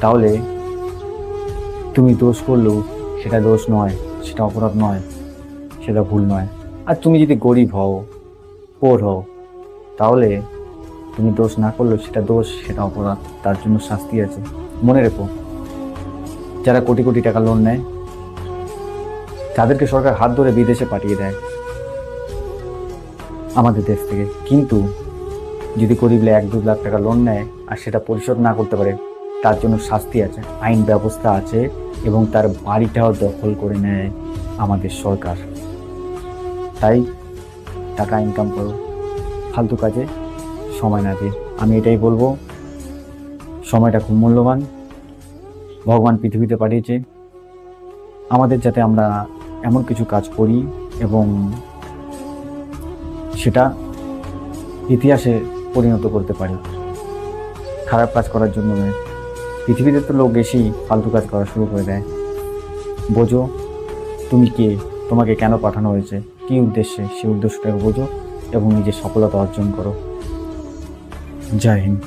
তাহলে তুমি দোষ করলেও সেটা দোষ নয়, সেটা অপরাধ নয়, সেটা ভুল নয়। আর তুমি যদি গরিব হও, পোর হও, তাহলে তুমি দোষ না করলেও সেটা দোষ, সেটা অপরাধ, তার জন্য শাস্তি আছে। মনে রেখো, যারা কোটি কোটি টাকা লোন নেয় তাদেরকে সরকার হাত ধরে বিদেশে পাঠিয়ে দেয় আমাদের দেশ থেকে। কিন্তু যদি গরিবলে 1-2 লাখ টাকা লোন নেয় আর সেটা পরিশোধ না করতে পারে, তার জন্য শাস্তি আছে, আইন ব্যবস্থা আছে, এবং তার বাড়িটাও দখল করে নেয় আমাদের সরকার। তাই টাকা ইনকাম করো, ফালতু কাজে সময় না দিয়ে। আমি এটাই বলবো, সময়টা খুব মূল্যবান, ভগবান পৃথিবীতে পাঠিয়েছে আমাদের, যাতে আমরা এমন কিছু কাজ করি এবং সেটা ইতিহাসে পরিণত করতে পারি। খারাপ কাজ করার জন্য নয়। পৃথিবীতে তো লোক এসেই ফালতু কাজ করা শুরু করে দেয়। বোঝো তুমি কে, তোমাকে কেন পাঠানো হয়েছে, কী উদ্দেশ্যে, সেই উদ্দেশ্যটাকে বোঝো এবং নিজের সফলতা অর্জন করো। জয় হিন্দ।